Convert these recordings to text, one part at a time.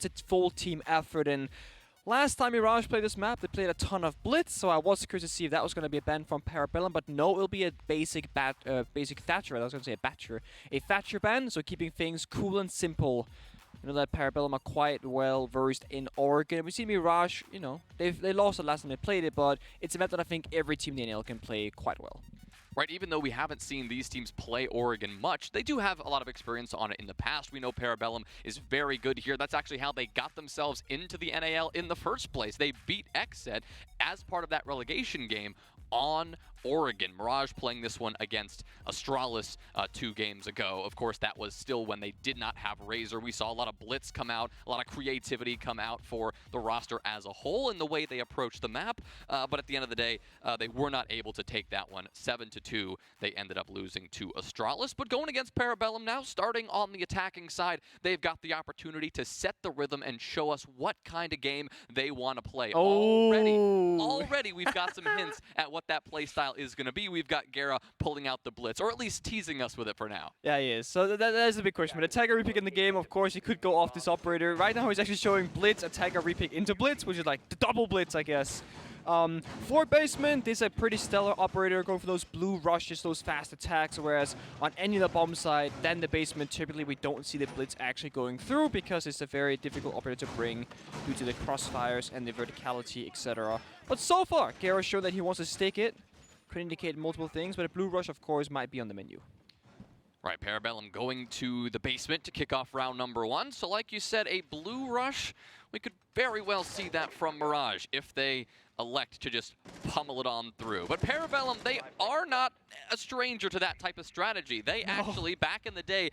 it's a full team effort. And last time Mirage played this map, they played a ton of Blitz, so I was curious to see if that was going to be a ban from Parabellum, but no, it'll be a basic Thatcher. I was going to say a Thatcher ban, so keeping things cool and simple. You know that Parabellum are quite well versed in Oregon. We see Mirage, you know, they lost the last time they played it, but it's a map that I think every team in the NAL can play quite well. Right, even though we haven't seen these teams play Oregon much, they do have a lot of experience on it in the past. We know Parabellum is very good here. That's actually how they got themselves into the NAL in the first place. They beat XZ as part of that relegation game on Oregon. Mirage playing this one against Astralis 2 games ago. Of course, that was still when they did not have Razor. We saw a lot of blitz come out, a lot of creativity come out for the roster as a whole in the way they approached the map. But at the end of the day, they were not able to take that one. 7-2, they ended up losing to Astralis. But going against Parabellum now, starting on the attacking side, they've got the opportunity to set the rhythm and show us what kind of game they want to play. Already we've got some hints at what that play style is going to be. We've got Gera pulling out the blitz, or at least teasing us with it for now. Yeah, he is. So that is a big question. But a Tiger repick in the game, of course, he could go off this operator. Right now he's actually showing blitz, a Tiger repick into blitz, which is like the double blitz, I guess. For basement, this is a pretty stellar operator going for those blue rushes, those fast attacks, whereas on any of the bomb side, then the basement, typically we don't see the blitz actually going through because it's a very difficult operator to bring due to the crossfires and the verticality, etc. But so far, Gera showed that he wants to stick it. Could indicate multiple things, but a blue rush, of course, might be on the menu. Right, Parabellum going to the basement to kick off round number 1. So like you said, a blue rush, we could very well see that from Mirage if they elect to just pummel it on through. But Parabellum, they are not a stranger to that type of strategy. They actually, back in the day,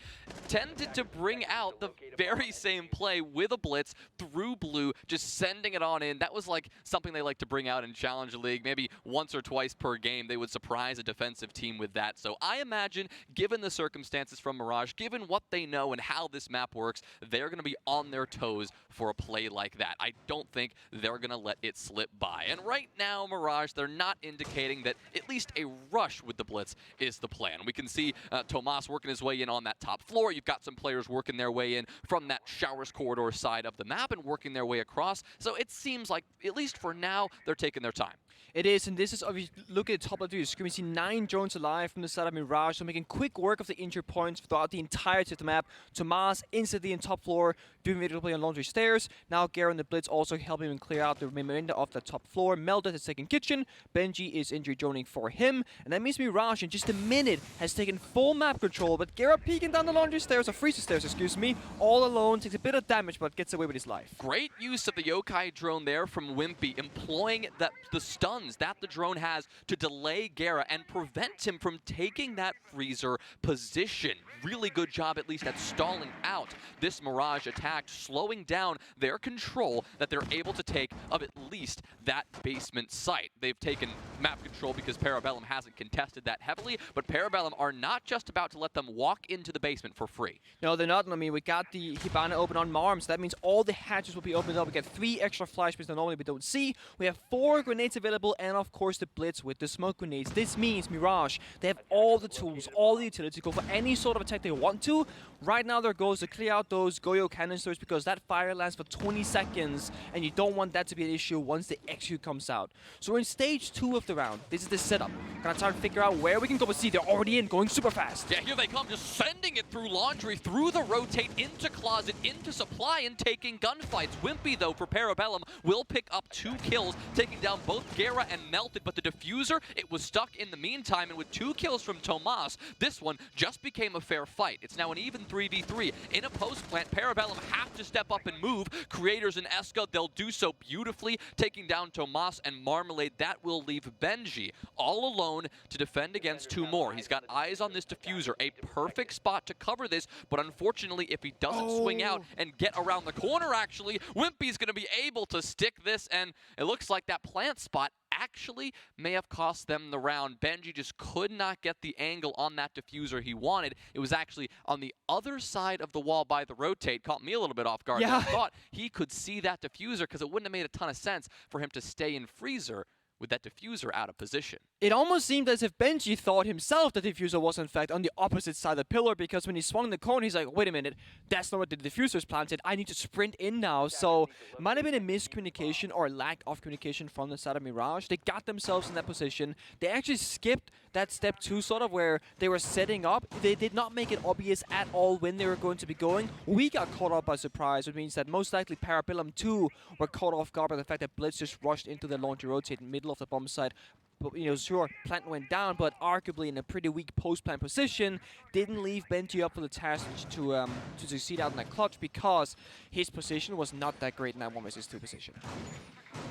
tended to bring out the very same play with a blitz through blue, just sending it on in. That was like something they like to bring out in Challenger League. Maybe once or twice per game, they would surprise a defensive team with that. So I imagine, given the circumstances from Mirage, given what they know and how this map works, they're going to be on their toes for a play like that. I don't think they're going to let it slip by. And right now, Mirage, they're not indicating that at least a rush with the blitz is the plan. We can see Tomas working his way in on that top floor. You've got some players working their way in from that showers corridor side of the map and working their way across. So it seems like, at least for now, they're taking their time. It is, and this is, if you look at the top left of your screen, you see 9 drones alive from the side of Mirage, so making quick work of the injury points throughout the entirety of the map. Tomas instantly in top floor, doing video play on laundry stairs. Now Gera and the Blitz also helping him clear out the remainder of the top floor. Melted his second kitchen. Benji is injury droning for him, and that means Mirage in just a minute has taken full map control, but Gera peeking down the laundry stairs, or freezer stairs, excuse me, all alone, takes a bit of damage, but gets away with his life. Great use of the yokai drone there from Wimpy, employing the stuns that the drone has to delay Gera and prevent him from taking that freezer position. Really good job, at least, at stalling out this Mirage attack, slowing down their control that they're able to take of at least that basement site. They've taken map control because Parabellum hasn't contested that heavily, but Parabellum are not just about to let them walk into the basement for free. No, they're not. I mean, we got the Hibana open on Marm, so that means all the hatches will be opened up. We get 3 extra flashbangs that normally we don't see. We have 4 grenades available, and of course the Blitz with the smoke grenades. This means Mirage, they have all the tools, all the utility to go for any sort of attack they want to. Right now their goal is to clear out those Goyo canisters because that fire lasts for 20 seconds, and you don't want that to be an issue once the execute comes out. So we're in stage 2 of the round. This is the setup. Gonna try to figure out where we can go, but see, they're already in, going super fast. Yeah, here they come, just sending it through laundry, through the rotate, into closet, into supply, and taking gunfights. Wimpy, though, for Parabellum, will pick up 2 kills, taking down both Gera and Melted, but the diffuser, it was stuck in the meantime, and with 2 kills from Tomas, this one just became a fair fight. It's now an even 3v3. In a post plant, Parabellum have to step up and move. Creators and Eska, they'll do so beautifully, taking down Tomas and Marmalade. That will leave Benji all alone to defend against 2 more. He's got eyes on this diffuser, a perfect spot to cover this, but unfortunately, if he doesn't swing out and get around the corner, actually, Wimpy's going to be able to stick this, and it looks like that plant spot actually may have cost them the round. Benji just could not get the angle on that diffuser he wanted. It was actually on the other side of the wall by the rotate. Caught me a little bit off guard. Yeah. I thought he could see that diffuser because it wouldn't have made a ton of sense for him to stay in freezer with that diffuser out of position. It almost seemed as if Benji thought himself that the diffuser was in fact on the opposite side of the pillar, because when he swung the corner, he's like, wait a minute, that's not what the diffuser's planted. I need to sprint in now. So it might have been a miscommunication or lack of communication from the side of Mirage. They got themselves in that position. They actually skipped that step 2 sort of where they were setting up. They did not make it obvious at all when they were going to be going. We got caught up by surprise, which means that most likely Parabellum 2 were caught off guard by the fact that Blitz just rushed into the launcher rotate in the middle of the bomb site. But, you know, sure, plant went down, but arguably in a pretty weak post-plant position. Didn't leave Benji up for the task to succeed out in that clutch, because his position was not that great in that 1 vs 2 position.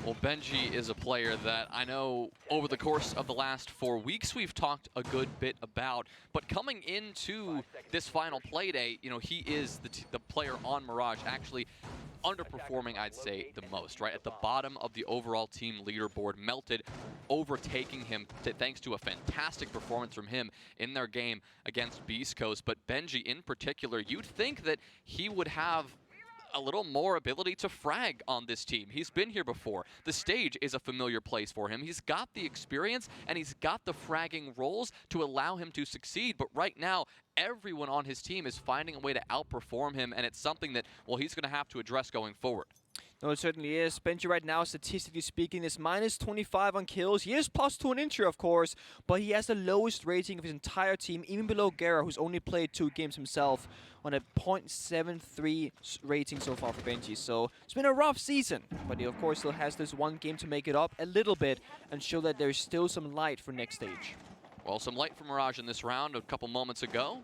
Well, Benji is a player that I know over the course of the last 4 weeks we've talked a good bit about, but coming into this final Playday, you know, he is the player on Mirage actually underperforming, I'd say, the most, right? At the bottom of the overall team leaderboard, Melted overtaking him thanks to a fantastic performance from him in their game against Beast Coast. But Benji in particular, you'd think that he would have a little more ability to frag on this team. He's been here before. The stage is a familiar place for him. He's got the experience and he's got the fragging roles to allow him to succeed. But right now, everyone on his team is finding a way to outperform him, and it's something that, well, he's going to have to address going forward. No, it certainly is. Benji right now, statistically speaking, is -25 on kills. He is +2 on injury, of course, but he has the lowest rating of his entire team, even below Gera, who's only played 2 games himself, on a 0.73 rating so far for Benji. So it's been a rough season, but he, of course, still has this 1 game to make it up a little bit and show that there's still some light for next stage. Well, some light for Mirage in this round a couple moments ago.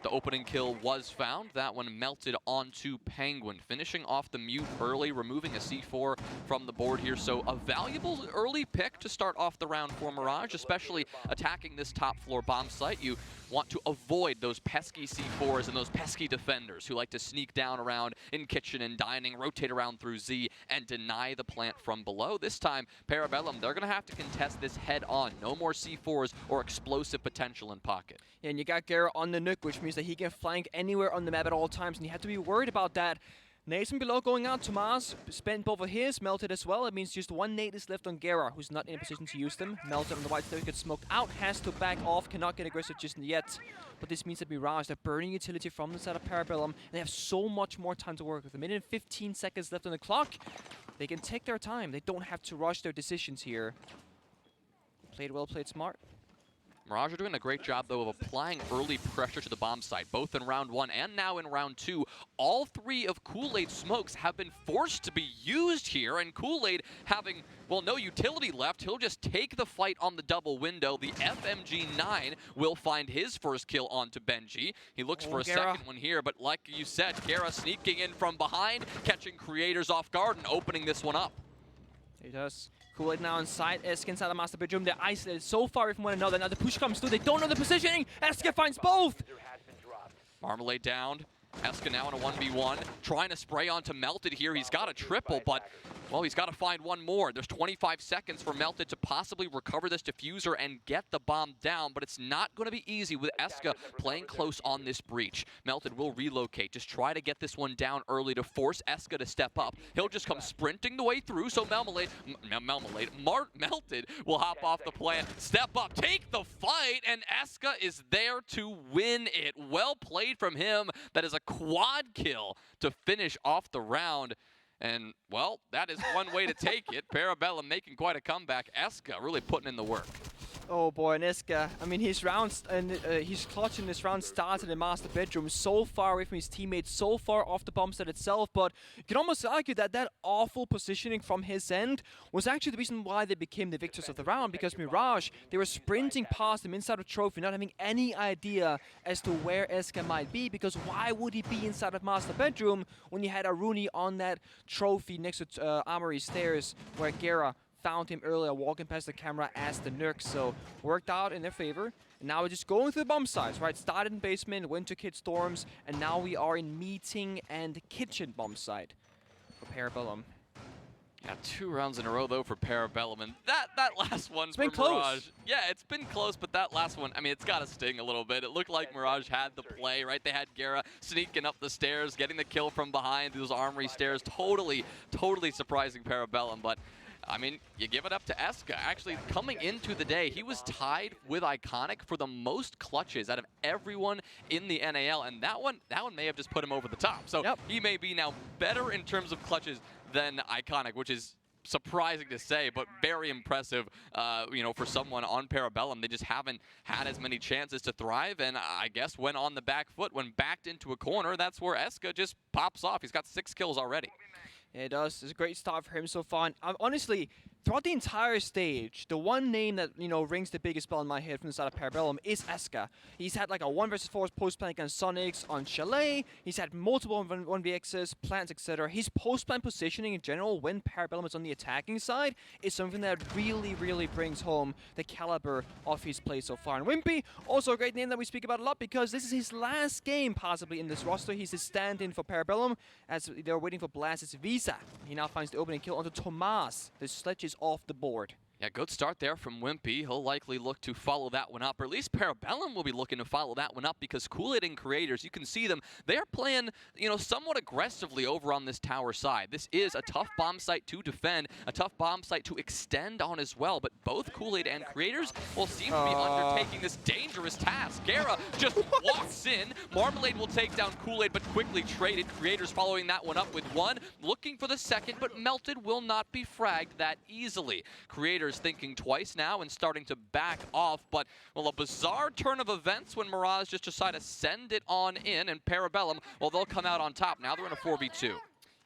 The opening kill was found. That one melted onto Penguin, finishing off the mute early, removing a C4 from the board here. So a valuable early pick to start off the round for Mirage, especially attacking this top floor bomb site. You want to avoid those pesky C4s and those pesky defenders who like to sneak down around in kitchen and dining, rotate around through Z, and deny the plant from below. This time, Parabellum, they're going to have to contest this head on. No more C4s or explosive potential in pocket. Yeah, and you got Gera on the nuke, which means that he can flank anywhere on the map at all times, and you have to be worried about that. Nathan below going out. Tomas spent both of his, Melted as well. It means just 1 nade is left on Gera, who's not in a position to use them. Melted on the white side, gets smoked out, has to back off, cannot get aggressive just yet. But this means that Mirage, they're burning utility from the side of Parabellum, and they have so much more time to work with. 1 minute and 15 seconds left on the clock. They can take their time. They don't have to rush their decisions here. Played well, played smart. Mirage are doing a great job, though, of applying early pressure to the bomb site, both in round 1 and now in round 2. All 3 of Kool-Aid's smokes have been forced to be used here, and Kool-Aid having, well, no utility left, he'll just take the fight on the double window. The FMG9 will find his first kill onto Benji. He looks for a second one here, but like you said, Gera sneaking in from behind, catching creators off guard and opening this one up. He does. Kool-Aid now inside Eska inside the master bedroom. They're isolated so far from one another. Now the push comes through. They don't know the positioning. Eska finds both. Marmalade down. Eska now in a 1v1. Trying to spray onto Melted here. He's got a triple, but, well, he's got to find one more. There's 25 seconds for Melted to possibly recover this diffuser and get the bomb down, but it's not going to be easy with Eska playing close on this breach. Melted will relocate. Just try to get this one down early to force Eska to step up. He'll just come sprinting the way through, so Melted will hop off the plant, step up, take the fight, and Eska is there to win it. Well played from him. That is a quad kill to finish off the round. And, well, that is one way to take it. Parabellum making quite a comeback. Eska really putting in the work. Oh boy, and Eska, I mean, his rounds and his clutch in this round started in master bedroom, so far away from his teammates, so far off the bomb set itself. But you can almost argue that that awful positioning from his end was actually the reason why they became the victors of the round, because Mirage, they were sprinting past him inside of Trophy, not having any idea as to where Eska might be, because why would he be inside of master bedroom when you had a Rooney on that Trophy next to Armory stairs where Gera found him earlier, walking past the camera as the Nurk. So worked out in their favor. And now we're just going through the bomb sites, right? Started in basement, went to Kid Storms, and now we are in meeting and kitchen bomb site for Parabellum. Yeah, 2 rounds in a row, though, for Parabellum. And that last one for been close. Mirage. Yeah, it's been close, but that last one, I mean, it's got to sting a little bit. It looked like Mirage had the play, right? They had Gera sneaking up the stairs, getting the kill from behind those armory stairs. Totally surprising Parabellum, but I mean, you give it up to Eska. Actually, coming into the day, he was tied with Iconic for the most clutches out of everyone in the NAL, and that one may have just put him over the top. So he may be now better in terms of clutches than Iconic, which is surprising to say, but very impressive, you know, for someone on Parabellum. They just haven't had as many chances to thrive, and I guess when on the back foot, when backed into a corner, that's where Eska just pops off. He's got 6 kills already. Yeah, it does. It's a great start for him so far. And honestly, throughout the entire stage, the one name that, you know, rings the biggest bell in my head from the side of Parabellum is Eska. He's had like a 1 vs 4 post-plan against Sonics on Chalet. He's had multiple 1vx's, plants, etc. His post-plan positioning in general, when Parabellum is on the attacking side, is something that really, really brings home the caliber of his play so far. And Wimpy, also a great name that we speak about a lot because this is his last game possibly in this roster. He's his stand-in for Parabellum as they're waiting for Blast's Visa. He now finds the opening kill onto Tomas. The sledge is off the board. Yeah, good start there from Wimpy. He'll likely look to follow that one up, or at least Parabellum will be looking to follow that one up because Kool-Aid and Creators, you can see them, they're playing, you know, somewhat aggressively over on this tower side. This is a tough bomb site to defend, a tough bomb site to extend on as well, but both Kool-Aid and Creators will seem to be undertaking this dangerous task. Gera just walks in. Marmalade will take down Kool-Aid, but quickly traded. Creators following that one up with 1, looking for the second, but Melted will not be fragged that easily. Creators thinking twice now and starting to back off, but, well, a bizarre turn of events when Mirage just decide to send it on in, and Parabellum, well, they'll come out on top. Now they're in a 4v2.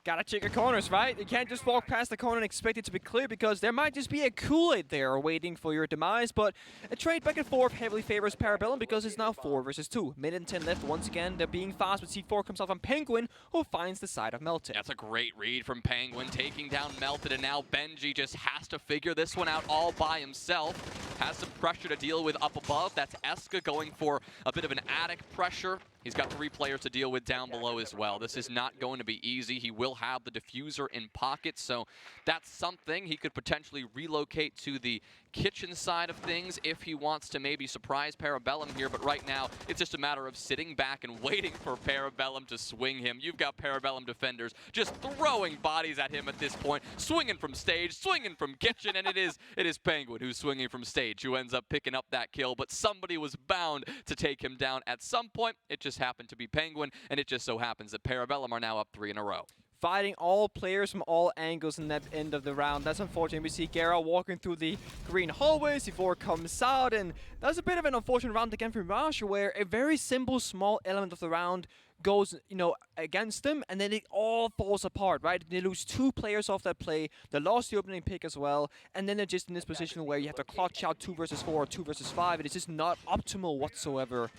Gotta check your corners, right? You can't just walk past the corner and expect it to be clear because there might just be a Kool-Aid there waiting for your demise, but a trade back and forth heavily favors Parabellum because it's now 4 vs 2. Mid and 10 left once again. They're being fast, but C4 comes out from Penguin, who finds the side of Melted. That's a great read from Penguin, taking down Melted, and now Benji just has to figure this one out all by himself. Has some pressure to deal with up above. That's Eska going for a bit of an attic pressure. He's got 3 players to deal with down below as well. This is not going to be easy. He will have the diffuser in pocket, so that's something. He could potentially relocate to the kitchen side of things if he wants to maybe surprise Parabellum here, but right now it's just a matter of sitting back and waiting for Parabellum to swing him. You've got Parabellum defenders just throwing bodies at him at this point, swinging from stage, swinging from kitchen, and it is Penguin who's swinging from stage who ends up picking up that kill, but somebody was bound to take him down at some point. It just happened to be Penguin, and it just so happens that Parabellum are now up 3 in a row. Fighting all players from all angles in that end of the round. That's unfortunate. We see Gera walking through the green hallways before it comes out, and that's a bit of an unfortunate round again for Mirage, where a very simple, small element of the round goes, you know, against them, and then it all falls apart, right? They lose 2 players off that play. They lost the opening pick as well, and then they're just in this position where you have to clutch out 2 vs 4 or 2 vs 5. It is just not optimal whatsoever.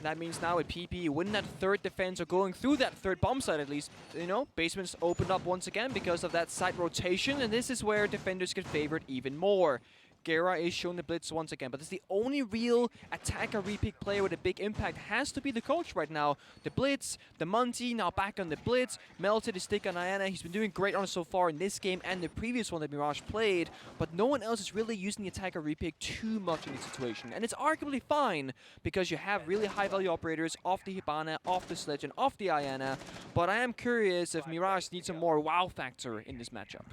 That means now with PP winning that 3rd defense or going through that 3rd bomb site at least, you know, basement's opened up once again because of that site rotation, and this is where defenders get favored even more. Gera is showing the blitz once again, but it's the only real attacker repick player with a big impact has to be the coach right now. The blitz, the Monty now back on the blitz, Melted is stick on Iana. He's been doing great on it so far in this game and the previous one that Mirage played, but no one else is really using the attacker repick too much in this situation. And it's arguably fine because you have really high value operators off the Hibana, off the Sledge, and off the Iana, but I am curious if Mirage needs some more wow factor in this matchup.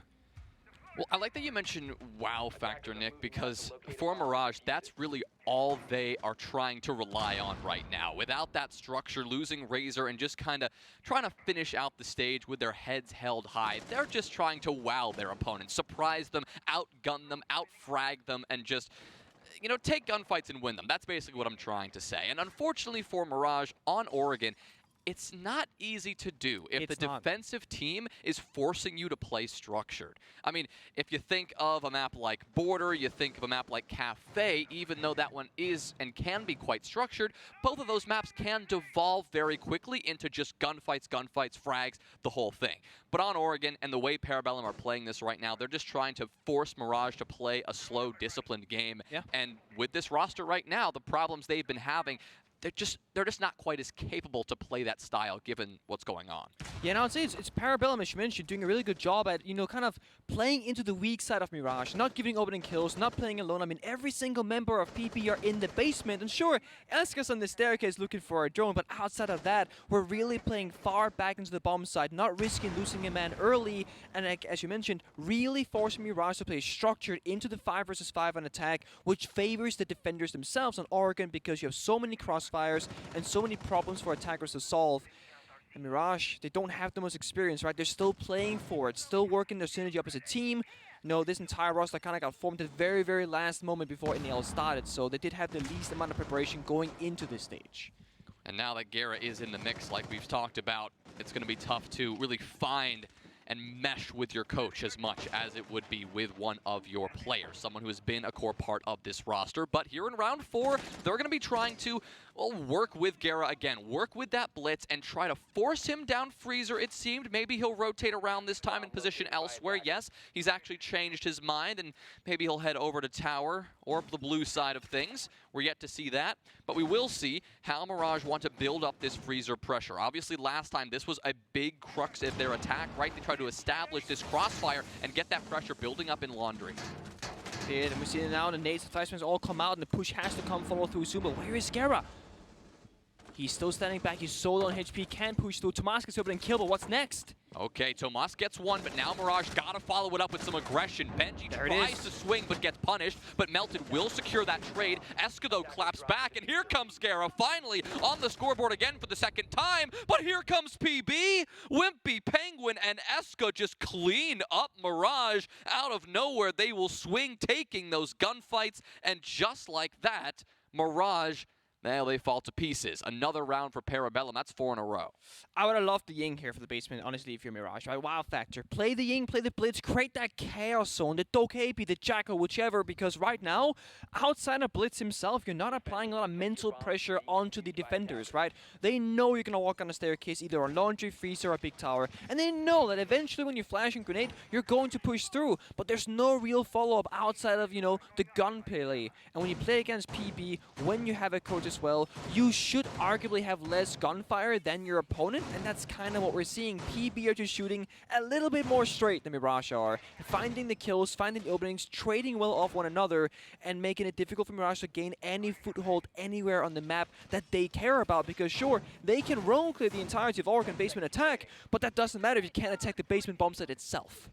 Well, I like that you mentioned wow factor, Nick, because for Mirage, that's really all they are trying to rely on right now. Without that structure, losing Razor and just kind of trying to finish out the stage with their heads held high, they're just trying to wow their opponents, surprise them, outgun them, outfrag them, and just, you know, take gunfights and win them. That's basically what I'm trying to say. And unfortunately for Mirage on Oregon, it's not easy to do if the defensive team is forcing you to play structured. I mean, if you think of a map like Border, you think of a map like Cafe, even though that one is and can be quite structured, both of those maps can devolve very quickly into just gunfights, frags, the whole thing. But on Oregon, and the way Parabellum are playing this right now, they're just trying to force Mirage to play a slow, disciplined game. Yeah. And with this roster right now, the problems they've been having, they're just not quite as capable to play that style given what's going on. Yeah, and I would say it's Parabellum, as you mentioned, doing a really good job at, kind of playing into the weak side of Mirage, not giving opening kills, not playing alone. I mean, every single member of PP are in the basement, and sure, Eska's on the staircase looking for a drone, but outside of that, we're really playing far back into the bomb side, not risking losing a man early, and as you mentioned, really forcing Mirage to play structured into the 5 versus 5 on attack, which favors the defenders themselves on Oregon because you have so many crossfires and so many problems for attackers to solve. And Mirage, they don't have the most experience, right? They're still playing for it, still working their synergy up as a team. This entire roster kind of got formed at the very, very last moment before NAL started, so they did have the least amount of preparation going into this stage. And now that Gera is in the mix, like we've talked about, it's going to be tough to really find and mesh with your coach as much as it would be with one of your players, someone who has been a core part of this roster. But here in round 4, they're going to be trying to, well, work with Gera again, work with that blitz and try to force him down freezer, it seemed. Maybe he'll rotate around this time and position elsewhere. Yes, he's actually changed his mind, and maybe he'll head over to tower or the blue side of things. We're yet to see that, but we will see how Mirage want to build up this freezer pressure. Obviously, last time, this was a big crux of their attack, right? They tried to establish this crossfire and get that pressure building up in Laundry. And we see it now, the nades, the flashbangs all come out, and the push has to come follow through soon, but where is Gera? He's still standing back, he's so low on HP, can't push through. Tomas gets open and kill, but what's next? Okay, Tomas gets one, but now Mirage gotta follow it up with some aggression. Benji tries to swing, but gets punished, but Melted will secure that trade. Eska, though, claps back, and here comes Gera, finally on the scoreboard again for the second time, but here comes PB! Wimpy, Penguin, and Eska just clean up Mirage. Out of nowhere, they will swing, taking those gunfights, and just like that, Mirage, now they fall to pieces. Another round for Parabellum. That's 4 in a row. I would have loved the Ying here for the basement, honestly, if you're Mirage, right? Wow factor. Play the Ying, play the Blitz, create that Chaos Zone, the Dokebi, the Jackal, whichever, because right now, outside of Blitz himself, you're not applying a lot of mental pressure onto the defenders, right? They know you're going to walk on the staircase, either on Laundry, Freezer, or Big Tower, and they know that eventually when you flash and grenade, you're going to push through, but there's no real follow-up outside of, the gunplay. And when you play against PB, when you have a coach as well, you should arguably have less gunfire than your opponent, and that's kind of what we're seeing. PB are just shooting a little bit more straight than Mirage are, finding the kills, finding the openings, trading well off one another, and making it difficult for Mirage to gain any foothold anywhere on the map that they care about, because sure, they can roam clear the entirety of Oregon basement attack, but that doesn't matter if you can't attack the basement bomb site itself.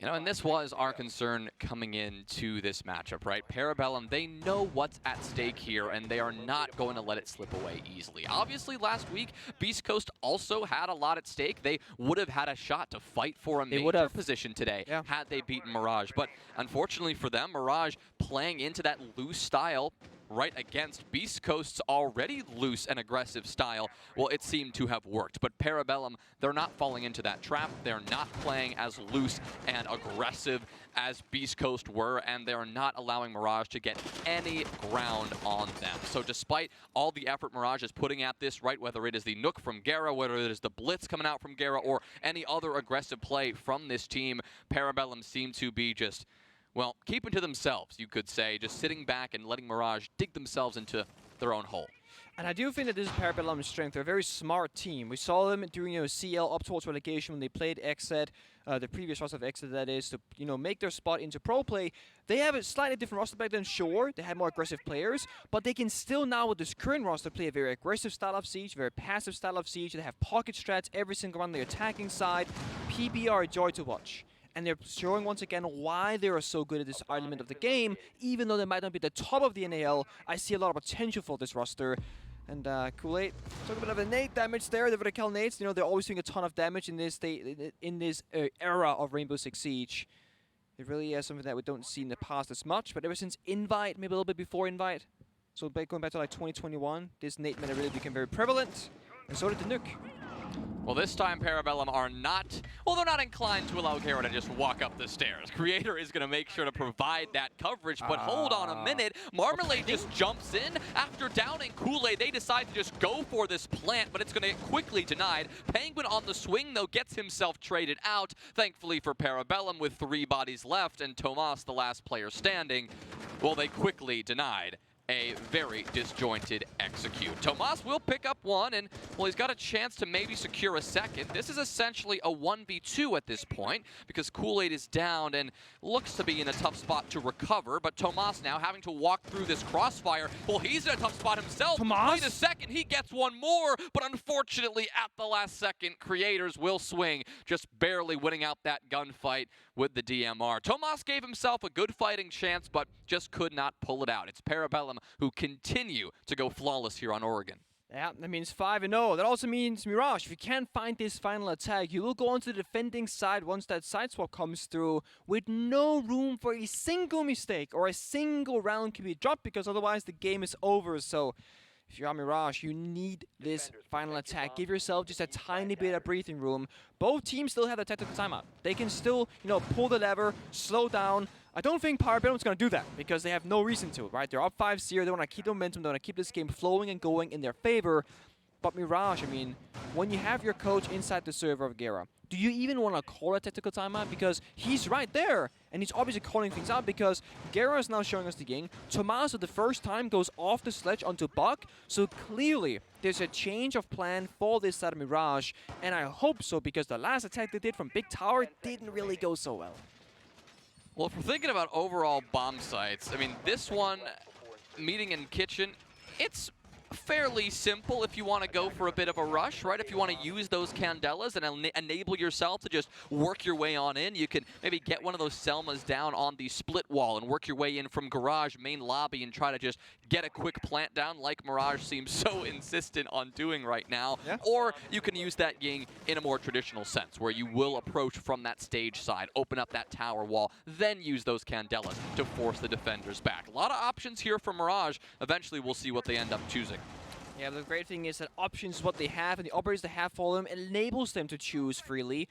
And this was our concern coming into this matchup, right? Parabellum, they know what's at stake here, and they are not going to let it slip away easily. Obviously, last week, Beast Coast also had a lot at stake. They would have had a shot to fight for a major position today had they beaten Mirage. But unfortunately for them, Mirage playing into that loose style right against Beast Coast's already loose and aggressive style, well, it seemed to have worked. But Parabellum, they're not falling into that trap. They're not playing as loose and aggressive as Beast Coast were, and they're not allowing Mirage to get any ground on them. So despite all the effort Mirage is putting at this, right, whether it is the Nook from Gera, whether it is the Blitz coming out from Gera, or any other aggressive play from this team, Parabellum seem to be just, well, keeping to themselves, you could say, just sitting back and letting Mirage dig themselves into their own hole. And I do think that this is Parabellum's strength. They're a very smart team. We saw them during CL up towards relegation when they played XZ, the previous roster of XZ that is, to make their spot into pro play. They have a slightly different roster back then, sure. They had more aggressive players, but they can still now with this current roster play a very aggressive style of Siege, very passive style of Siege. They have pocket strats every single round on the attacking side. PB are a joy to watch. And they're showing once again why they are so good at this element of the game. Even though they might not be at the top of the NAL, I see a lot of potential for this roster. And Kool-Aid took a bit of a nade damage there. The vertical nades, they're always doing a ton of damage in this era of Rainbow Six Siege. It really is something that we don't see in the past as much. But ever since Invite, maybe a little bit before Invite, so going back to like 2021, this nade meta really became very prevalent. And so did the Nook. Well, this time Parabellum are not, well, they're not inclined to allow Gera to just walk up the stairs. Creator is going to make sure to provide that coverage, but hold on a minute. Marmalade just jumps in. After downing Kool-Aid, they decide to just go for this plant, but it's going to get quickly denied. Penguin on the swing, though, gets himself traded out. Thankfully for Parabellum, with 3 bodies left, and Tomas, the last player standing, well, they quickly denied a very disjointed execute. Tomas will pick up one, and, well, he's got a chance to maybe secure a second. This is essentially a 1v2 at this point, because Kool-Aid is down and looks to be in a tough spot to recover, but Tomas now having to walk through this crossfire. Well, he's in a tough spot himself. Tomas? Wait a second, he gets one more, but unfortunately, at the last second, Creators will swing, just barely winning out that gunfight with the DMR. Tomas gave himself a good fighting chance, but just could not pull it out. It's Parabellum who continue to go flawless here on Oregon. Yeah, that means 5-0. That also means, Mirage, if you can't find this final attack, you will go onto the defending side once that side swap comes through with no room for a single mistake or a single round can be dropped, because otherwise the game is over. So if you're on Mirage, you need this final attack. Give yourself just a tiny bit of breathing room. Both teams still have the tactical timeout. They can still, pull the lever, slow down. I don't think Parabellum is going to do that because they have no reason to, right? They're up 5-0. They want to keep the momentum. They want to keep this game flowing and going in their favor. But Mirage, I mean, when you have your coach inside the server of Gera, do you even want to call a tactical timeout? Because he's right there, and he's obviously calling things out because Gera is now showing us the game. Tomas, for the first time, goes off the sledge onto Buck, so clearly there's a change of plan for this side of Mirage, and I hope so because the last attack they did from Big Tower didn't really go so well. Well, if we're thinking about overall bomb sites, I mean, this one, meeting in kitchen, it's fairly simple if you want to go for a bit of a rush, right? If you want to use those Candelas and enable yourself to just work your way on in, you can maybe get one of those Selmas down on the split wall and work your way in from garage, main lobby, and try to just get a quick plant down like Mirage seems so insistent on doing right now. Yeah. Or you can use that Ying in a more traditional sense, where you will approach from that stage side, open up that tower wall, then use those Candelas to force the defenders back. A lot of options here for Mirage. Eventually, we'll see what they end up choosing. Yeah, the great thing is that options is what they have, and the operators they have for them enables them to choose freely.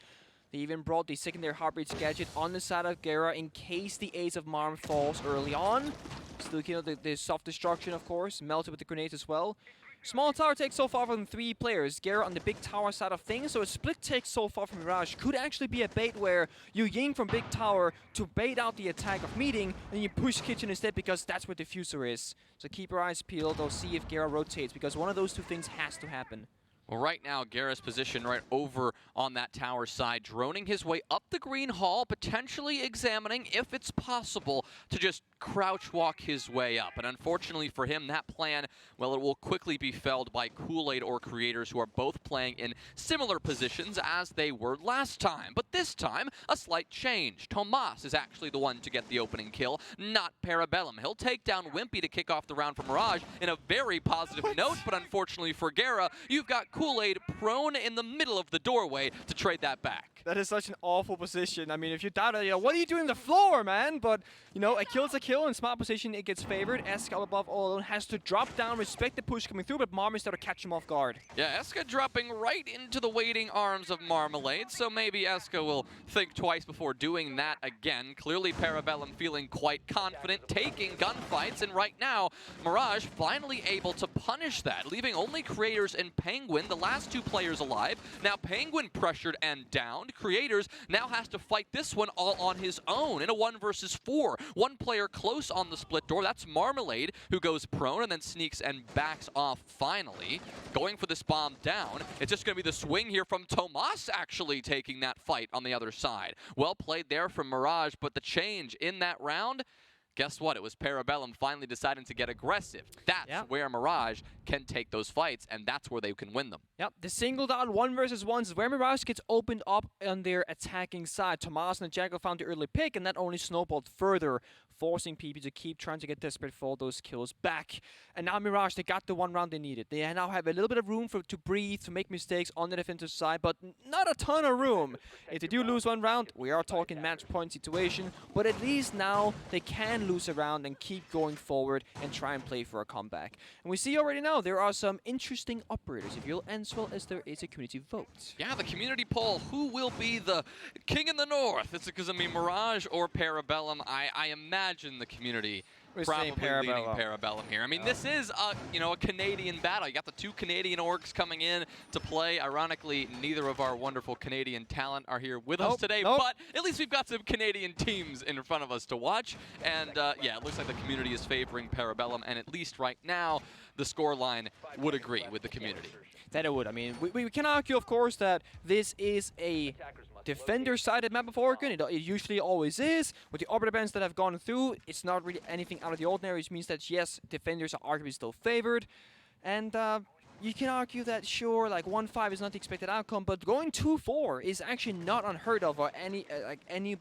They even brought the secondary heartbeat gadget on the side of Gera in case the Ace of Marm falls early on. Still, the soft destruction, of course, melted with the grenades as well. Small tower takes so far from 3 players. Gera on the big tower side of things, so a split take so far from Mirage could actually be a bait where you ying from big tower to bait out the attack of meeting, and you push kitchen instead because that's where diffuser is. So keep your eyes peeled. They'll see if Gera rotates because one of those two things has to happen. Well, right now, Gera's positioned right over on that tower side, droning his way up the green hall, potentially examining if it's possible to just crouch walk his way up. And unfortunately for him, that plan, well, it will quickly be felled by Kool-Aid or Creators, who are both playing in similar positions as they were last time. But this time, a slight change. Tomas is actually the one to get the opening kill, not Parabellum. He'll take down Wimpy to kick off the round for Mirage in a very positive note, but unfortunately for Gera, you've got Kool-Aid prone in the middle of the doorway to trade that back. That is such an awful position. I mean, if you doubt it, what are you doing on the floor, man? But, a kill's a kill. In smart position, it gets favored. Eska above all alone has to drop down, respect the push coming through, but Marm is there to catch him off guard. Yeah, Eska dropping right into the waiting arms of Marmalade, so maybe Eska will think twice before doing that again. Clearly, Parabellum feeling quite confident, taking gunfights, and right now, Mirage finally able to punish that, leaving only Creators and Penguin, the last 2 players alive. Now Penguin pressured and downed. Creators now has to fight this one all on his own in a 1 versus 4. 1 player close on the split door. That's Marmalade, who goes prone and then sneaks and backs off finally. Going for this bomb down. It's just going to be the swing here from Tomas actually taking that fight on the other side. Well played there from Mirage, but the change in that round, guess what? It was Parabellum finally deciding to get aggressive. That's where Mirage can take those fights, and that's where they can win them. Yep, the single down 1 versus 1 is where Mirage gets opened up on their attacking side. Tomas and Jago found the early pick, and that only snowballed further, forcing PP to keep trying to get desperate for those kills back. And now Mirage, they got the 1 round they needed. They now have a little bit of room to breathe, to make mistakes on the defensive side, but not a ton of room. If they do lose 1 round, we are talking match point situation, but at least now they can lose a round and keep going forward and try and play for a comeback. And we see already now there are some interesting operators, if you'll, as well as there is a community vote. Yeah, the community poll, who will be the king in the north? It's because, I mean, Mirage or Parabellum. I imagine imagine the community We're probably saying leaning Parabellum. Parabellum here. I mean, this is a Canadian battle. You got the two Canadian orgs coming in to play. Ironically, neither of our wonderful Canadian talent are here with us today, but at least we've got some Canadian teams in front of us to watch. And yeah, it looks like the community is favoring Parabellum, and at least right now, the scoreline would agree with the community. That it would. I mean, we can argue, of course, that this is a defender-sided map of Oregon. It usually always is. With the other bands that have gone through, it's not really anything out of the ordinary, which means that, yes, defenders are arguably still favored. And you can argue that, sure, like 1-5 is not the expected outcome, but going 2-4 is actually not unheard of or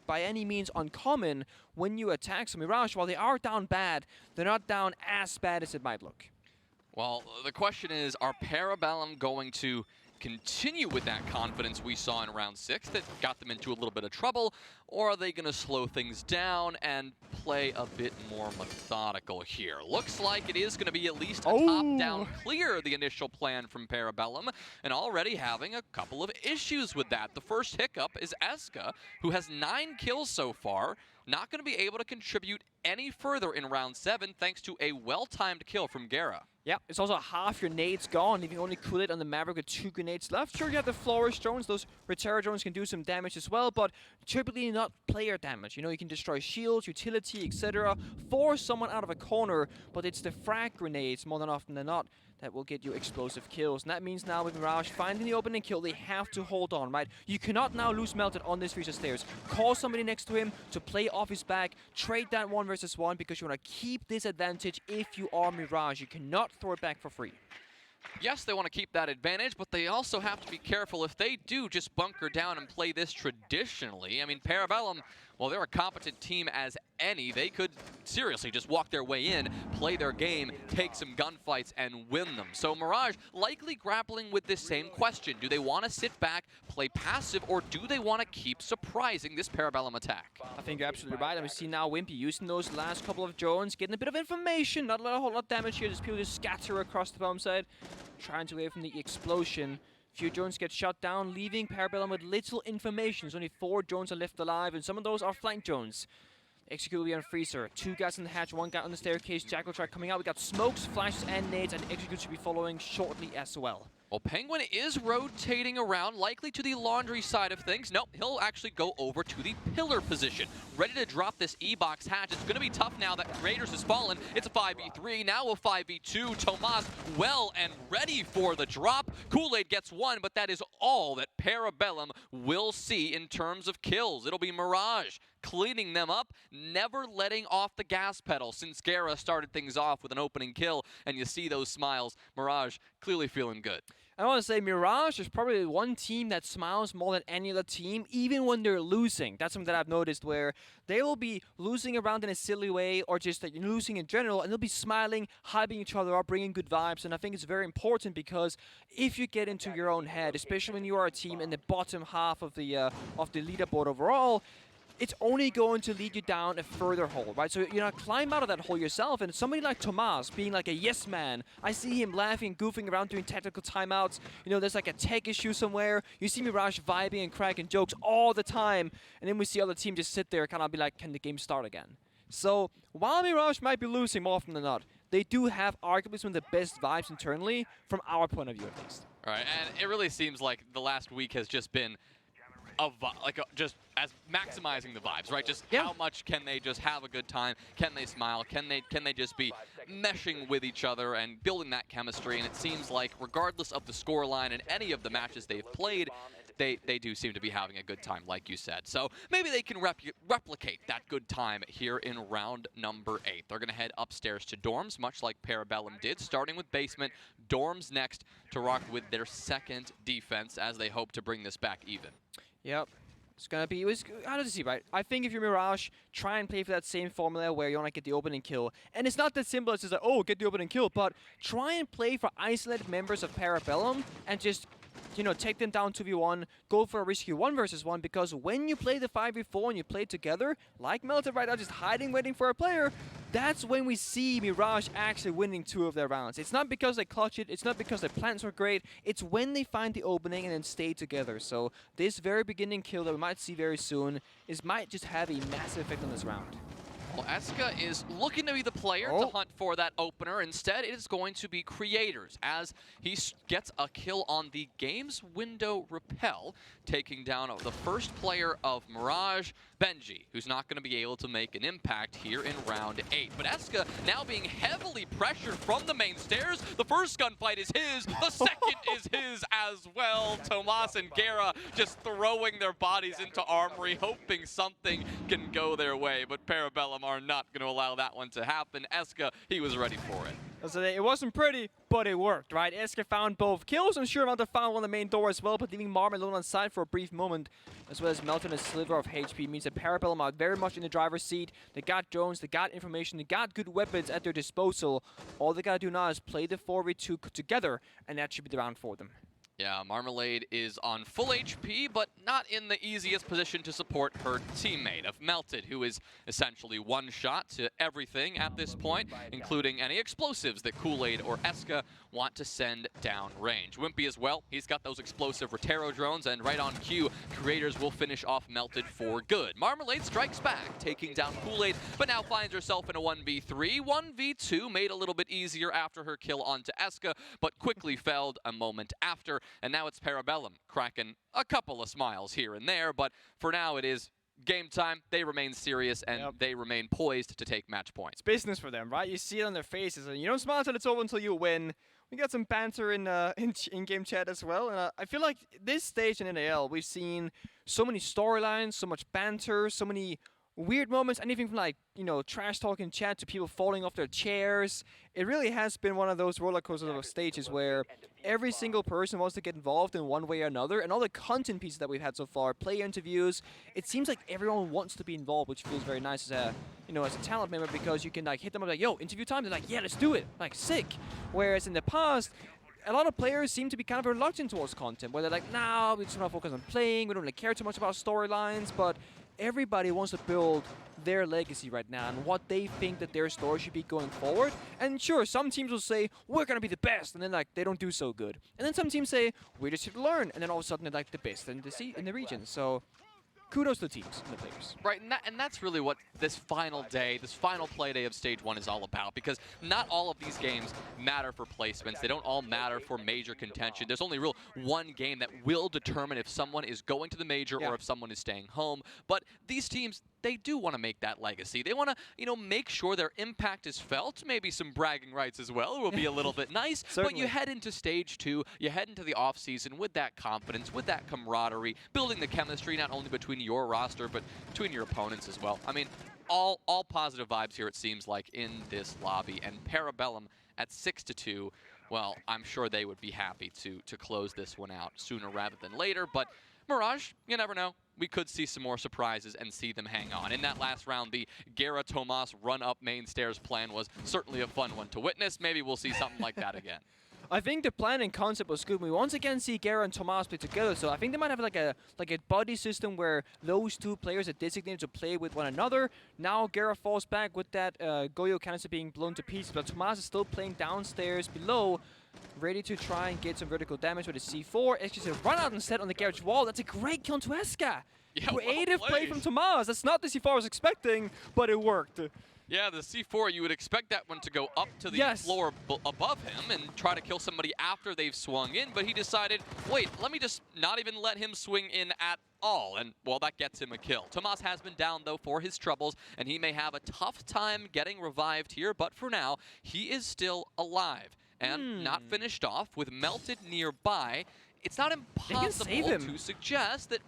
by any means uncommon when you attack some Mirage. While they are down bad, they're not down as bad as it might look. Well, the question is, are Parabellum going to continue with that confidence we saw in round 6 that got them into a little bit of trouble, or are they going to slow things down and play a bit more methodical here? Looks like it is going to be at least a top-down clear, the initial plan from Parabellum, and already having a couple of issues with that. The first hiccup is Eska, who has 9 kills so far, not going to be able to contribute any further in round 7 thanks to a well-timed kill from Gera. Yeah, it's also half your nades gone, leaving only Kool-Aid on the Maverick with 2 grenades left. Sure, you have the Flourish drones. Those Retera drones can do some damage as well, but typically not player damage. You know, you can destroy shields, utility, etc. Force someone out of a corner, but it's the frag grenades, more than often than not, that will get you explosive kills. And that means now with Mirage finding the opening kill, they have to hold on, right? You cannot now lose Melted on this Freezer stairs. Call somebody next to him to play off his back, trade that 1 versus 1 because you want to keep this advantage if you are Mirage. You cannot throw it back for free. Yes, they want to keep that advantage, but they also have to be careful if they do just bunker down and play this traditionally. I mean, Parabellum, well, they're a competent team as any. They could seriously just walk their way in, play their game, take some gunfights, and win them. So Mirage likely grappling with this same question. Do they want to sit back, play passive, or do they want to keep surprising this Parabellum attack? I think you're absolutely right. And we see now Wimpy using those last couple of drones, getting a bit of information. Not a whole lot of damage here. Just people just scatter across the bomb side, trying to away from the explosion. Few drones get shot down, leaving Parabellum with little information. There's only 4 drones are left alive, and some of those are flank drones. Execute will be on Freezer. 2 guys in the hatch, 1 guy on the staircase. Jackal Track coming out. We got smokes, flashes, and nades, and Execute should be following shortly as well. Well, Penguin is rotating around, likely to the laundry side of things. Nope, he'll actually go over to the pillar position. Ready to drop this E-box hatch. It's going to be tough now that Raiders has fallen. It's a 5v3, now a 5v2. Tomas well and ready for the drop. Kool-Aid gets 1, but that is all that Parabellum will see in terms of kills. It'll be Mirage cleaning them up, never letting off the gas pedal since Gera started things off with an opening kill, and you see those smiles. Mirage clearly feeling good. I want to say Mirage is probably one team that smiles more than any other team, even when they're losing. That's something that I've noticed, where they will be losing around in a silly way or just losing in general, and they'll be smiling, hyping each other up, bringing good vibes. And I think it's very important because if you get into your own head, especially when you are a team in the bottom half of the leaderboard overall, it's only going to lead you down a further hole, right? So, you know, climb out of that hole yourself, and somebody like Tomas being like a yes man, I see him laughing, goofing around doing tactical timeouts. You know, there's like a tech issue somewhere. You see Mirage vibing and cracking jokes all the time, and then we see other team just sit there kind of be like, can the game start again? So, while Mirage might be losing more often than not, they do have arguably some of the best vibes internally, from our point of view at least. All right, and it really seems like the last week has just been just as maximizing the vibes, right? Just how much can they just have a good time? Can they smile? Can they just be meshing with each other and building that chemistry? And it seems like regardless of the scoreline in any of the matches they've played, they do seem to be having a good time, like you said. So maybe they can replicate that good time here in round number 8. They're going to head upstairs to dorms, much like Parabellum did, starting with basement. Dorms next to rock with their second defense as they hope to bring this back even. Yep. It's going to be, how does it see, right? I think if you're Mirage, try and play for that same formula where you want to get the opening kill. And it's not that simple as just like, oh, get the opening kill, but try and play for isolated members of Parabellum and just, you know, take them down 2v1, go for a risky 1 versus 1, because when you play the 5v4 and you play together, like Melted right now, just hiding, waiting for a player, that's when we see Mirage actually winning 2 of their rounds. It's not because they clutch it, it's not because their plans are great, it's when they find the opening and then stay together. So this very beginning kill that we might see very soon might just have a massive effect on this round. Well, Eska is looking to be the player to hunt for that opener. Instead, it is going to be Creators as he gets a kill on the game's window repel, taking down the first player of Mirage, Benji, who's not going to be able to make an impact here in round 8. But Eska now being heavily pressured from the main stairs. The first gunfight is his, the second is his as well. Tomas and Gera just throwing their bodies into Armory, hoping something can go their way. But Parabellum are not going to allow that one to happen. Eska, he was ready for it. So it wasn't pretty, but it worked, right? Eska found both kills. I'm sure Melted found one on the main door as well, but leaving Marm alone on side for a brief moment, as well as Melted a sliver of HP, means that Parabellum are very much in the driver's seat. They got drones, they got information, they got good weapons at their disposal. All they gotta do now is play the 4v2 together, and that should be the round for them. Yeah, Marmalade is on full HP, but not in the easiest position to support her teammate of Melted, who is essentially one shot to everything at this point, including any explosives that Kool-Aid or Eska want to send down range. Wimpy as well, he's got those explosive Rotero drones, and right on cue, Creators will finish off Melted for good. Marmalade strikes back, taking down Kool-Aid, but now finds herself in a 1v3. 1v2 made a little bit easier after her kill onto Eska, but quickly failed a moment after. And now it's Parabellum cracking a couple of smiles here and there, but for now it is game time. They remain serious and they remain poised to take match points. It's business for them, right? You see it on their faces, and you don't smile until it's over until you win. We got some banter in game chat as well, and I feel like this stage in NAL, we've seen so many storylines, so much banter, so many weird moments, anything from like, you know, trash talk in chat to people falling off their chairs. It really has been one of those roller coasters of stages where every single person wants to get involved in one way or another, and all the content pieces that we've had so far, player interviews, it seems like everyone wants to be involved, which feels very nice as a, you know, as a talent member, because you can like hit them up like, yo, interview time, they're like, yeah, let's do it, like sick. Whereas in the past, a lot of players seem to be kind of reluctant towards content, where they're like, nah, we just want to focus on playing, we don't really care too much about storylines, but everybody wants to build their legacy right now and what they think that their story should be going forward. And sure, some teams will say, we're going to be the best, and then like they don't do so good. And then some teams say, we're just here to learn, and then all of a sudden they're like the best in the region. So kudos to the teams and the players. Right, and that's really what this final day, this final play day of Stage 1 is all about, because not all of these games matter for placements. They don't all matter for major contention. There's only real one game that will determine if someone is going to the major or if someone is staying home. But these teams, they do want to make that legacy. They want to, you know, make sure their impact is felt. Maybe some bragging rights as well will be a little bit nice. But you head into Stage 2, you head into the off-season with that confidence, with that camaraderie, building the chemistry not only between your roster, but between your opponents as well. I mean, all positive vibes here, it seems like, in this lobby. And Parabellum at 6-2, well, I'm sure they would be happy to close this one out sooner rather than later. But Mirage, you never know. We could see some more surprises and see them hang on. In that last round, the Gera Tomas run up main stairs plan was certainly a fun one to witness. Maybe we'll see something like that again. I think the plan and concept was good. We once again see Gera and Tomas play together, so I think they might have like a buddy system where those two players are designated to play with one another. Now Gera falls back with that Goyo canister being blown to pieces, but Tomas is still playing downstairs below, ready to try and get some vertical damage with a C4. Eska's gonna run out instead on the garage wall. That's a great kill to Eska. Yeah, creative play from Tomas. That's not the C4 I was expecting, but it worked. Yeah, the C4, you would expect that one to go up to the floor above him and try to kill somebody after they've swung in, but he decided, wait, let me just not even let him swing in at all, and, well, that gets him a kill. Tomas has been down, though, for his troubles, and he may have a tough time getting revived here, but for now, he is still alive and not finished off with Melted nearby. It's not impossible to suggest that,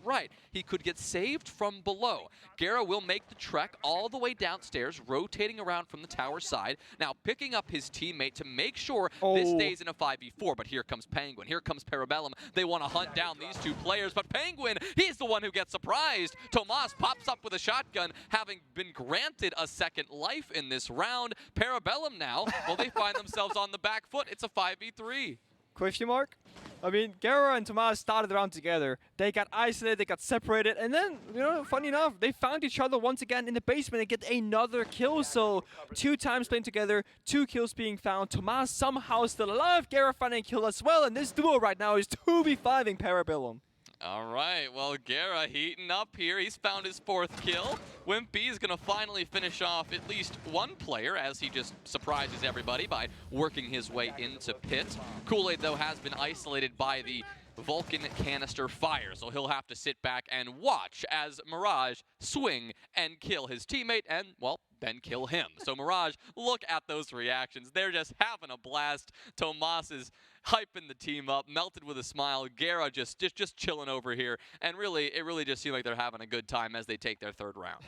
he could get saved from below. Gera will make the trek all the way downstairs, rotating around from the tower side. Now picking up his teammate to make sure this stays in a 5v4. But here comes Penguin, here comes Parabellum. They want to hunt down these two players, but Penguin, he's the one who gets surprised. Tomas pops up with a shotgun, having been granted a second life in this round. Parabellum now, well, they find themselves on the back foot. It's a 5v3. Question mark? I mean, Gera and Tomas started the round together. They got isolated, they got separated, and then, you know, funny enough, they found each other once again in the basement and get another kill. So 2 times playing together, 2 kills being found. Tomas somehow still alive, Gera finding a kill as well, and this duo right now is 2v5ing Parabellum. All right, well, Gera heating up here. He's found his 4th kill. Wimpy is going to finally finish off at least one player as he just surprises everybody by working his way into pit. Kool-Aid, though, has been isolated by the Vulcan canister fire, so he'll have to sit back and watch as Mirage swing and kill his teammate and, well, then kill him. So Mirage, look at those reactions. They're just having a blast. Tomas is hyping the team up, melted with a smile. Gera just chilling over here, and it really just seems like they're having a good time as they take their 3rd round.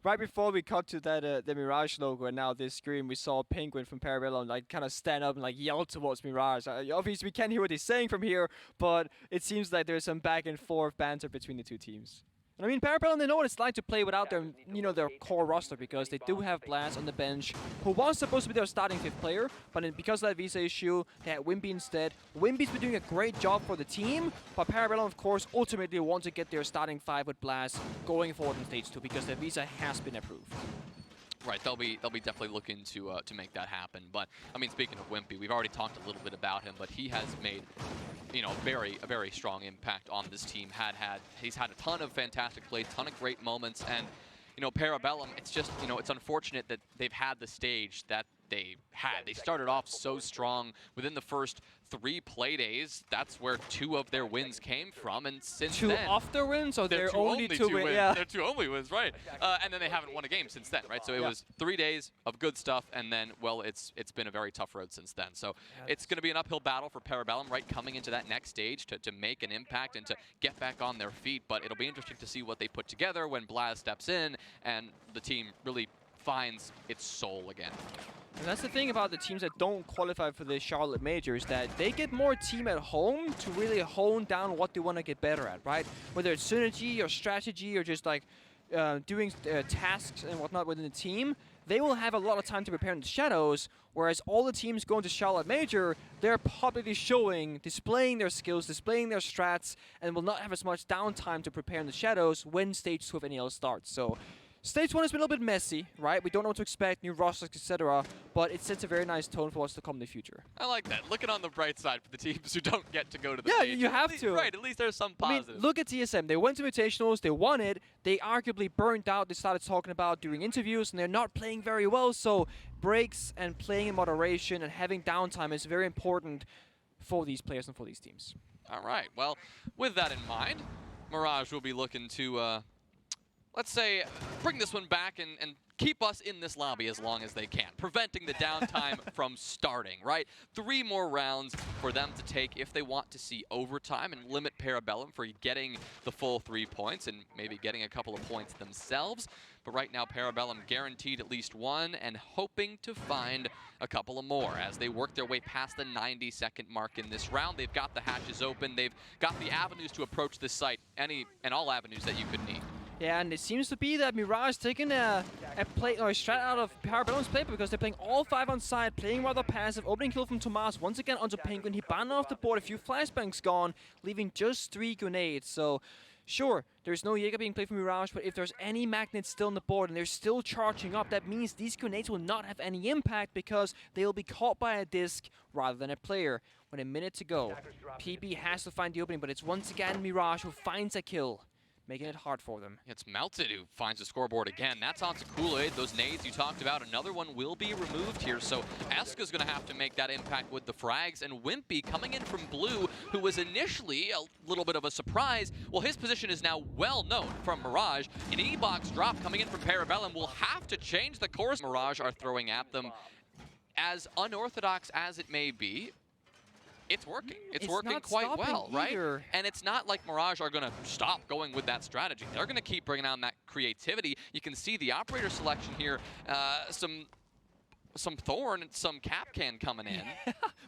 Right before we cut to that the Mirage logo and now this screen, we saw Penguin from Parabellum like kind of stand up and like yell towards Mirage. Obviously, we can't hear what he's saying from here, but it seems like there's some back and forth banter between the two teams. I mean, Parabellum, they know what it's like to play without their, their core roster because they do have Blast on the bench, who was supposed to be their starting 5th player, but because of that visa issue, they had Wimpy instead. Wimpy's been doing a great job for the team, but Parabellum, of course, ultimately want to get their starting 5 with Blast going forward in Stage 2 because their visa has been approved. Right, they'll be definitely looking to make that happen. But I mean, speaking of Wimpy, we've already talked a little bit about him, but he has made a very strong impact on this team. He's had a ton of fantastic plays, ton of great moments, and Parabellum, it's just it's unfortunate that they've had the stage that they had. They started off so strong within the first 3 Playdays. That's where 2 of their wins came from, and since then... 2 of their wins, or their only 2 wins? Yeah. Their 2 only wins, right. And then they haven't won a game since then, right? So it was 3 days of good stuff, and then, well, it's been a very tough road since then. So it's going to be an uphill battle for Parabellum, right, coming into that next stage to make an impact and to get back on their feet. But it'll be interesting to see what they put together when Blaz steps in and the team really finds its soul again. And that's the thing about the teams that don't qualify for the Charlotte Majors, that they get more team at home to really hone down what they want to get better at, right? Whether it's synergy or strategy or just like doing tasks and whatnot within the team, they will have a lot of time to prepare in the shadows, whereas all the teams going to Charlotte Major, they're publicly showing, displaying their skills, displaying their strats, and will not have as much downtime to prepare in the shadows when Stage 2 of NAL starts. So Stage 1 has been a little bit messy, right? We don't know what to expect, new rosters, etc., but it sets a very nice tone for what's to come in the future. I like that. Looking on the bright side for the teams who don't get to go to the stage. You have to. Right, at least there's some positive. I mean, look at TSM. They went to Invitationals, they won it, they arguably burned out, they started talking about during interviews, and they're not playing very well, so breaks and playing in moderation and having downtime is very important for these players and for these teams. All right, well, with that in mind, Mirage will be looking to... let's say, bring this one back and keep us in this lobby as long as they can, preventing the downtime from starting, right? 3 more rounds for them to take if they want to see overtime and limit Parabellum for getting the full 3 points and maybe getting a couple of points themselves. But right now, Parabellum guaranteed at least 1 and hoping to find a couple of more as they work their way past the 90-second mark in this round. They've got the hatches open. They've got the avenues to approach this site, any and all avenues that you could need. Yeah, and it seems to be that Mirage taking a play or a strat out of Parabellum's play because they're playing all 5 on side, playing rather passive. Opening kill from Tomas once again onto Penguin. He banned off the board, a few flashbangs gone, leaving just 3 grenades. So, sure, there's no Jaeger being played from Mirage, but if there's any magnets still on the board and they're still charging up, that means these grenades will not have any impact because they'll be caught by a disc rather than a player. With a minute to go, PB has to find the opening, but it's once again Mirage who finds a kill, making it hard for them. It's Melted who finds the scoreboard again. That's on to Kool-Aid. Those nades you talked about, another one will be removed here. So Eska's going to have to make that impact with the frags. And Wimpy coming in from blue, who was initially a little bit of a surprise. Well, his position is now well known from Mirage. An E-box drop coming in from Parabellum will have to change the course. Mirage are throwing at them. As unorthodox as it may be, it's working. It's working quite well, right? And it's not like Mirage are going to stop going with that strategy. They're going to keep bringing on that creativity. You can see the operator selection here, some Thorn and some Capcan coming in.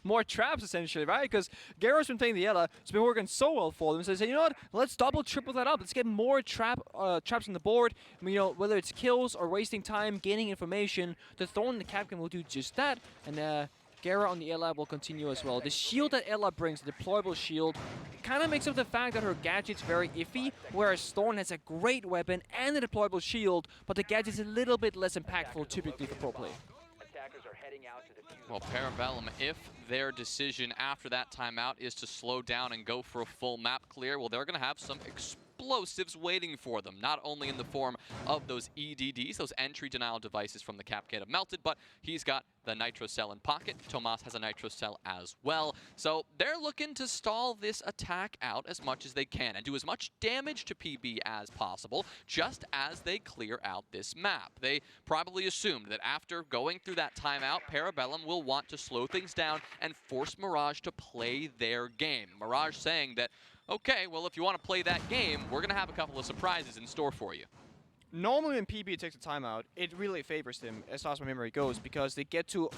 More traps, essentially, right? Because Gera's been playing the Ela. It's been working so well for them. So they say, you know what? Let's double, triple that up. Let's get more traps on the board. I mean, whether it's kills or wasting time, gaining information, the Thorn and the Capcan will do just that. And Gera on the Ela will continue as well. The shield that Ela brings, the deployable shield, kind of makes up the fact that her gadget's very iffy, whereas Thorn has a great weapon and a deployable shield, but the gadget's a little bit less impactful typically for pro play. Attackers are heading out to the Well, Parabellum, if their decision after that timeout is to slow down and go for a full map clear, well, they're going to have some explosives waiting for them, not only in the form of those EDDs, those entry denial devices from the Capcade of Melted, but he's got the Nitro Cell in pocket. Tomas has a Nitro Cell as well. So they're looking to stall this attack out as much as they can and do as much damage to PB as possible, just as they clear out this map. They probably assumed that after going through that timeout, Parabellum will want to slow things down and force Mirage to play their game. Mirage saying that, okay, well, if you want to play that game, we're going to have a couple of surprises in store for you. Normally when PB takes a timeout, it really favors them, as far as my memory goes, because they get to,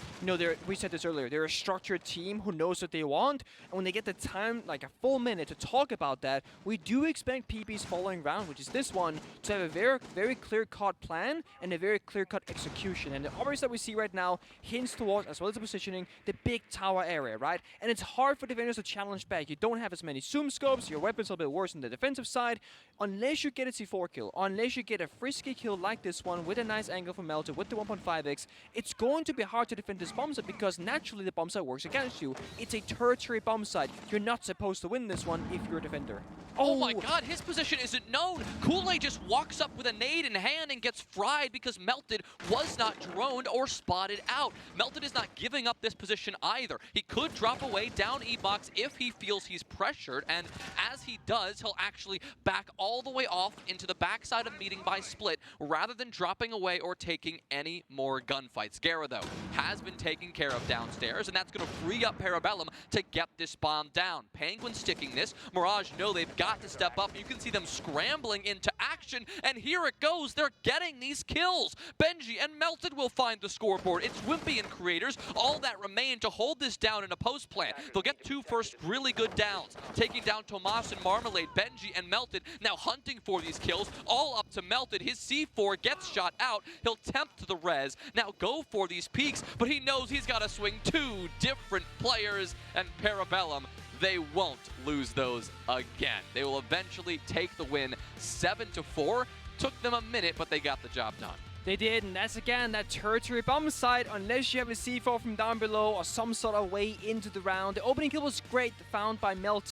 we said this earlier, they're a structured team who knows what they want, and when they get the time, like a full minute to talk about that, we do expect PB's following round, which is this one, to have a very, very clear-cut plan and a very clear-cut execution. And the obvious that we see right now hints towards, as well as the positioning, the big tower area, right? And it's hard for defenders to challenge back. You don't have as many zoom scopes, your weapons are a bit worse on the defensive side, unless you get a C4 kill, or unless you get a frisky kill like this one with a nice angle from Melted with the 1.5x, it's going to be hard to defend this bomb site because naturally the bomb site works against you. It's a tertiary bomb site. You're not supposed to win this one if you're a defender. Oh my god, his position isn't known. Kool-Aid just walks up with a nade in hand and gets fried because Melted was not droned or spotted out. Melted is not giving up this position either. He could drop away down E-box if he feels he's pressured, and as he does, he'll actually back all the way off into the backside of meeting by split rather than dropping away or taking any more gunfights. Gera, though, has been taken care of downstairs, and that's going to free up Parabellum to get this bomb down. Penguin sticking this. Mirage know they've got to step up. You can see them scrambling into action, and here it goes. They're getting these kills. Benji and Melted will find the scoreboard. It's Wimpy and Creators, all that remain to hold this down in a post plan. They'll get two first really good downs, taking down Tomas and Marmalade. Benji and Melted now hunting for these kills, all up to Melted. His C4 gets shot out. He'll tempt the res, now go for these peaks, but he knows he's got to swing two different players, and Parabellum, they won't lose those again. They will eventually take the win 7-4. Took them a minute, but they got the job done. They did, and that's again that tertiary bomb site, unless you have a C4 from down below or some sort of way into the round. The opening kill was great, found by Melted.